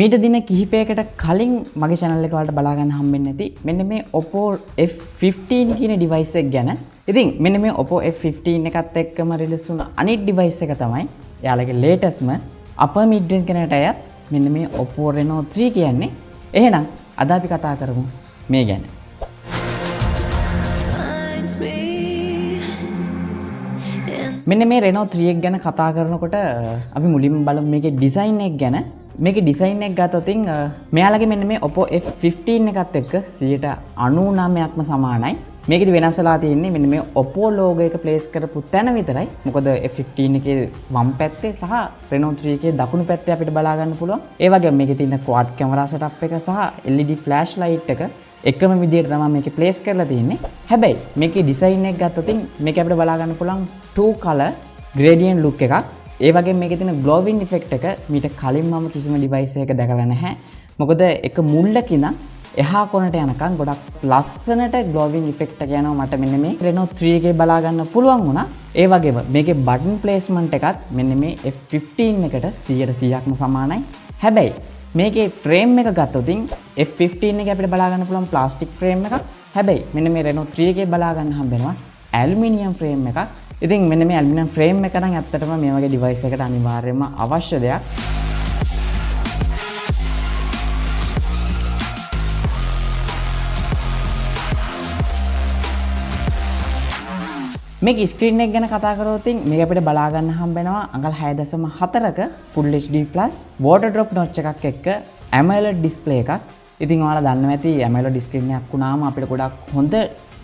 මීට දින කිහිපයකට කලින් මගේ channel එක වලට බලා ගන්න හම්බෙන්නේ නැති මෙන්න මේ OPPO F15 කියන device එක ගැන. ඉතින් මෙන්න මේ OPPO F15 එකත් එක්කම රිලීස් වුණ අනිත් device එක තමයි එයාලගේ latestම upper mid range කෙනාට අයත් මෙන්න මේ OPPO Reno 3 කියන්නේ. එහෙනම් අද අපි කතා කරමු මේ ගැන. මෙන්න මේ Reno 3 එක ගැන කතා කරනකොට අපි මුලින්ම බලමු මේකේ design එක ගැන. මේකේ design එක ගත්තොත් මෙයාලගේ මෙන්න මේ OPPO F15 එකත් එක්ක 99%ක්ම සමානයි. මේකෙදි වෙනස් වෙලා තියෙන්නේ මෙන්න මේ OPPO logo එක place කරපු තැන විතරයි. මොකද F15 එකේ වම් පැත්තේ සහ Reno 3 එකේ දකුණු පැත්තේ අපිට බලා ගන්න පුළුවන්. ඒ වගේම මේකේ තියෙන quad camera setup එක සහ LED flash light එක එකම විදිහට තමයි මේකේ place කරලා තියෙන්නේ. හැබැයි මේකේ design එක ගත්තොත් මේක අපිට බලා ගන්න පුළුවන් two color gradient look එකක්. ඒ වගේම මේකේ තියෙන glowing effect එක මීට කලින් මම කිසිම device එකක දැකලා නැහැ. මොකද එක මුල්ලක ඉඳන් එහා කොනට යනකම් ගොඩක් ලස්සනට glowing effect එක යනවා මට මෙන්න මේ Reno 3 එකේ බලා ගන්න පුළුවන් වුණා. ඒ වගේම මේකේ button placement එකත් මෙන්න මේ F15 එකට 100%ක්ම සමානයි. හැබැයි මේකේ frame එක ගත්තොත් F15 එකේ අපිට බලා ගන්න පුළුවන් plastic frame එකක්. හැබැයි මෙන්න මේ Reno 3 එකේ බලා ගන්න හම්බෙනවා aluminium frame එකක්. ඉතින් මෙන්න මේ ඇලුමිනියම් ෆ්‍රේම් එක නම් ඇත්තටම මේ වගේ ඩිවයිස් එකකට අනිවාර්යයෙන්ම අවශ්‍ය දෙයක්. මේක ස්ක්‍රීන් එක ගැන කතා කරොත් මේක අපිට බලා ගන්න හම්බෙනවා අඟල් 6.4ක Full HD+ water drop notch එකක් එක්ක AMOLED display එකක්. ඉතින් ඔයාලා දන්නවා ඇති AMOLED screen එකක් වුණාම අපිට ගොඩක් හොඳ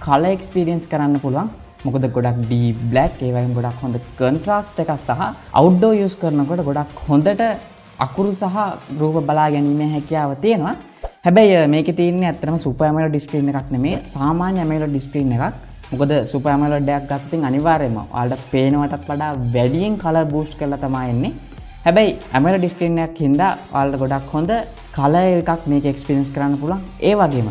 color experience කරන්න පුළුවන්. මොකද ගොඩක් deep black ඒ වගේම ගොඩක් හොඳ contrast එකක් සහ outdoor use කරනකොට ගොඩක් හොඳට අකුරු සහ රූප බලා ගැනීමේ හැකියාව තියෙනවා. හැබැයි මේකේ තියෙන්නේ ඇත්තටම super AMOLED screen එකක් නෙමෙයි සාමාන්‍ය AMOLED screen එකක්. මොකද super AMOLED එකක් ගත්තොත් අනිවාර්යයෙන්ම ඔයාලට පේනවටත් වඩා වැඩියෙන් color boost කරලා තමයි එන්නේ. හැබැයි AMOLED screen එකක් හින්දා ඔයාලට ගොඩක් හොඳ color එකක් මේක experience කරන්න පුළුවන්. ඒ වගේම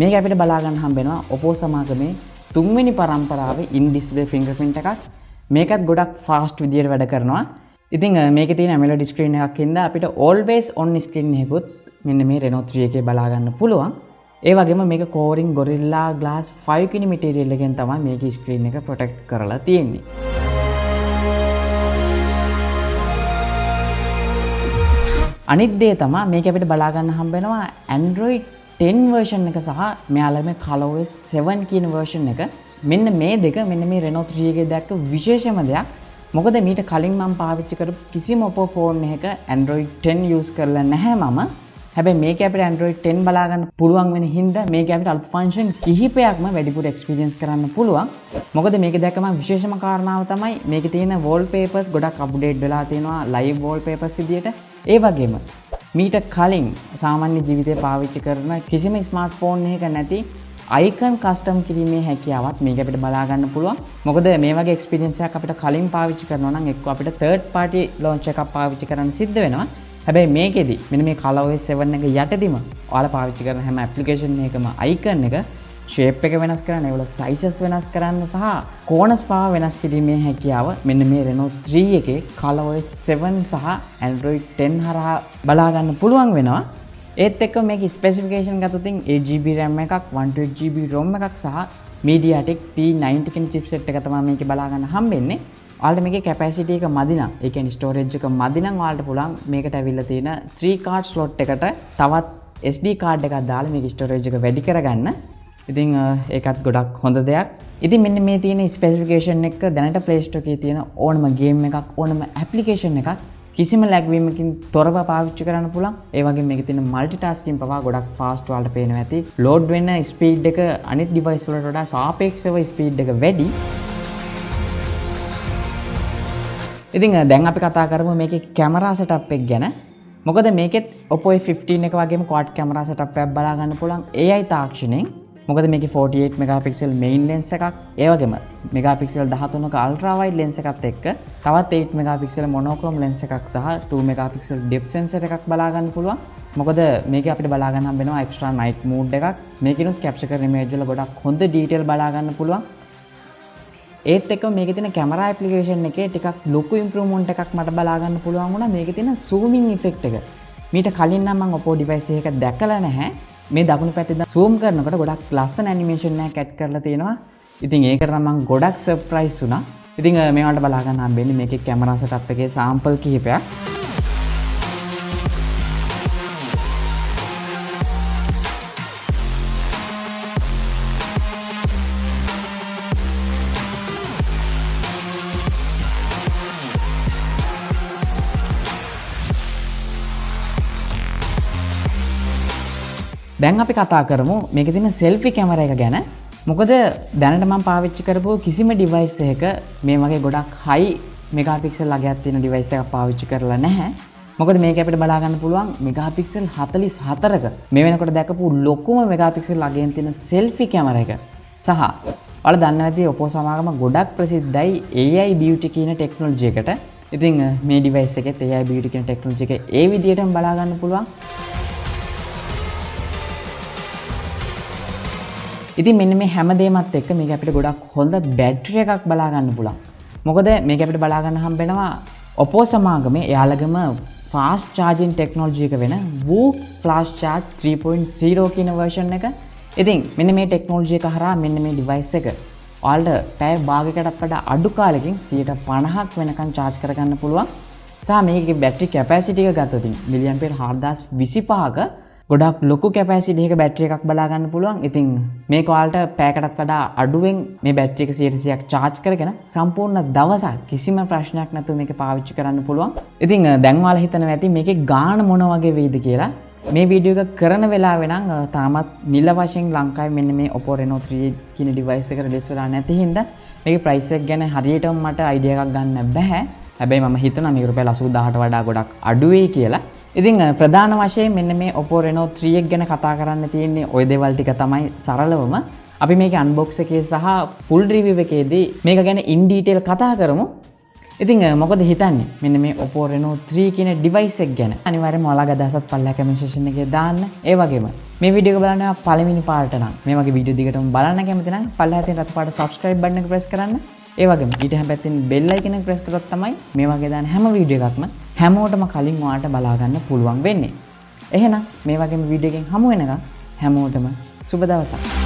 මේක අපිට බලා ගන්න හම්බෙනවා OPPO සමාගමේ තුන්වෙනි පරම්පරාවේ in display fingerprint එකක්. මේකත් ගොඩක් fast විදියට වැඩ කරනවා. ඉතින් මේකේ තියෙන AMOLED screen එකක් හින්දා අපිට always on screen එකකුත් මෙන්න මේ Reno 3 එකේ බලා ගන්න පුළුවන්. ඒ වගේම මේක Corning Gorilla Glass 5 කියන material එකෙන් තමයි මේකේ screen එක protect කරලා තියෙන්නේ. අනිත් දේ තමයි මේක අපිට බලා ගන්න හම්බ වෙනවා Android 10 version එක සහ මෙයාලගේ ColorOS 7 කියන version එක. මෙන්න මේ දෙක මෙන්න මේ Reno 3 එකේ දැක්ක විශේෂම දෙයක්. මොකද මීට කලින් මම පාවිච්චි කරපු කිසිම OPPO phone එකක Android 10 use කරලා නැහැ මම. හැබැයි මේකේ අපිට Android 10 බලා ගන්න පුළුවන් වෙන හින්දා මේකේ අපිට අල්ප function කිහිපයක්ම වැඩිපුර experience කරන්න පුළුවන්. මොකද මේකේ දැක්කම විශේෂම කාරණාව තමයි මේකේ තියෙන wallpapers ගොඩක් update වෙලා තියෙනවා live wallpapers විදියට. ඒ වගේම මීට කලින් සාමාන්‍ය ජීවිතේ පාවිච්චි කරන කිසිම ස්මාර්ට්ෆෝන් එකක නැති icon custom කිරීමේ හැකියාවත් මේක අපිට බලා ගන්න පුළුවන්. මොකද මේ වගේ experience එකක් අපිට කලින් පාවිච්චි කරනවා නම් එක්ක අපිට third party launch එකක් පාවිච්චි කරන්න සිද්ධ වෙනවා. හැබැයි මේකෙදි මෙන්න මේ ColorOS 7 එක යටදිම ඔයාලා පාවිච්චි කරන හැම application එකකම icon එක shape එක වෙනස් කරන්න, ඒවල sizes වෙනස් කරන්න සහ corners පාව වෙනස් කිරීමේ හැකියාව මෙන්න මේ Reno 3 එකේ ColorOS 7 සහ Android 10 හරහා බලා ගන්න පුළුවන් වෙනවා. ඒත් එක්ක මේකේ specification ගත්තොත් 8GB RAM එකක්, 128GB ROM එකක් සහ MediaTek P90 කියන chipset එක තමයි මේකේ බලා ගන්න හම්බෙන්නේ. ඔයාලට මේකේ capacity එක මදි නම්, ඒ කියන්නේ storage එක මදි නම් ඔයාලට පුළුවන් මේකට ඇවිල්ලා තියෙන 3 card slot එකට තවත් SD card එකක් දාලා මේකේ storage එක වැඩි කරගන්න. ඉතින් ඒකත් ගොඩක් හොඳ දෙයක්. ඉතින් මෙන්න මේ තියෙන ස්පෙસિෆිකේෂන් එක දැනට Play Store එකේ තියෙන ඕනම ගේම් එකක් ඕනම ඇප්ලිකේෂන් එකක් කිසිම ලැග් වීමකින් තොරව පාවිච්චි කරන්න පුළුවන්. ඒ වගේම මේකේ තියෙන මල්ටිටාස්කින් පවා ගොඩක් ෆාස්ට් වලට පේනවා ඇති. ලෝඩ් වෙන ස්පීඩ් එක අනිත් ඩිවයිස් වලට වඩා සාපේක්ෂව ස්පීඩ් එක වැඩි. ඉතින් දැන් අපි කතා කරමු මේකේ කැමරා සෙටප් එක ගැන. මොකද මේකෙත් OPPO F15 එක වගේම quad camera setup එකක් බලා ගන්න පුළුවන් AI තාක්ෂණයෙන්. මොකද මේකේ 48 megapixel main lens එකක්, ඒ වගේම megapixel 13ක ultra wide lens එකත් එක්ක තවත් 8 megapixel monochrome lens එකක් සහ 2 megapixel depth sensor එකක් බලා ගන්න පුළුවන්. මොකද මේකේ අපිට බලා ගන්න හම්බ වෙනවා extra night mode එකක්. මේකිනුත් capture කරන image වල ගොඩක් හොඳ detail බලා ගන්න පුළුවන්. ඒත් එක්ක මේකේ තියෙන camera application එකේ ටිකක් ලොකු improvement එකක් මට බලා ගන්න පුළුවන් වුණා. මේකේ තියෙන zooming effect එක. මීට කලින් නම් මම OPPO device එකක දැකලා නැහැ. මේ දකුණු පැත්තේ දැන් zoom කරනකොට ගොඩක් ලස්සන animation එකක් ඇඩ් කරලා තියෙනවා. ඉතින් ඒකට නම් මම ගොඩක් surprise වුණා. ඉතින් මේවට බලා ගන්න හම්බෙන්නේ මේකේ කැමරා setup එකේ sample කිහිපයක්. දැන් අපි කතා කරමු මේකේ තියෙන selfie camera එක ගැන. මොකද දැනට මම පාවිච්චි කරපු කිසිම device එකක මේ වගේ ගොඩක් high megapixel අගයක් තියෙන device එකක් පාවිච්චි කරලා නැහැ. මොකද මේක අපිට බලා ගන්න පුළුවන් megapixel 44ක මේ වෙනකොට දැකපු ලොකුම megapixel අගයෙන් තියෙන selfie camera එක. සහ ඔයාලා දන්නවා ඇති OPPO සමාගම ගොඩක් ප්‍රසිද්ධයි AI beauty කියන technology එකට. ඉතින් මේ device එකෙත් AI beauty කියන technology එක ඒ විදිහටම බලා ගන්න පුළුවන්. ඉතින් මෙන්න මේ හැම දෙයක්මත් එක්ක මේක අපිට ගොඩක් හොඳ බැටරි එකක් බලා ගන්න පුළුවන්. මොකද මේක අපිට බලා ගන්න හම්බෙනවා OPPO සමාගමේ එයාලගම fast charging technology එක වෙන Woo flash charge 3.0 කියන version එක. ඉතින් මෙන්න මේ technology එක හරහා මෙන්න මේ device එක ඔයාලට පැය භාගයකටත් වඩා අඩු කාලෙකින් 150ක් වෙනකන් charge කරගන්න පුළුවන්. සහ මේකේ battery capacity එක ගත්තොත් milliampere 4025ක ගොඩක් ලොකු කැපැසිටි එකක බැටරි එකක් බලා ගන්න පුළුවන්. ඉතින් මේක ඔයාලට පැයකටත් වඩා අඩුවෙන් මේ බැටරි එක 100%ක් charge කරගෙන සම්පූර්ණ දවසක් කිසිම ප්‍රශ්නයක් නැතුව මේක පාවිච්චි කරන්න පුළුවන්. ඉතින් දැන් ඔයාලා හිතනවා ඇති මේකේ ගාණ මොන වගේ වෙයිද කියලා. මේ වීඩියෝ එක කරන වෙලාවේ නම් තාමත් නිල වශයෙන් ලංකාවේ මෙන්න මේ OPPO Reno 3 කියන device එක release වෙලා නැති හින්දා මේකේ price එක ගැන හරියටම මට idea එකක් ගන්න බැහැ. හැබැයි මම හිතනවා මේක රුපියල් 80000ට වඩා ගොඩක් අඩු වෙයි කියලා. ඉතින් ප්‍රධාන වශයෙන් මෙන්න මේ OPPO Reno 3 එක ගැන කතා කරන්න තියෙන්නේ ওই දේවල් ටික තමයි සරලවම. අපි මේකේ unbox එකේ සහ full review එකේදී මේක ගැන in detail කතා කරමු. ඉතින් මොකද හිතන්නේ මෙන්න මේ OPPO Reno 3 කියන device එක ගැන. අනිවාර්යයෙන්ම ඔයාලගේ අදහසත් පල්ලා comment section එකේ දාන්න. ඒ වගේම මේ වීඩියෝ එක බලන්න පළවෙනි පාර්ට නම් මේ වගේ වීඩියෝ දිගටම බලන්න කැමති නම් පල්ලා තියෙන රතු පාට subscribe button එක press කරන්න. ඒ වගේම ඊට හැපැත්තෙන් bell icon එක press කරොත් තමයි මේ වගේ දාන හැම වීඩියෝ එකක්ම හැමෝටම කලින් ඔයාලට බලා ගන්න පුළුවන් වෙන්නේ. එහෙනම් මේ වගේම වීඩියෝ එකකින් හමු වෙනකම් හැමෝටම සුබ දවසක්.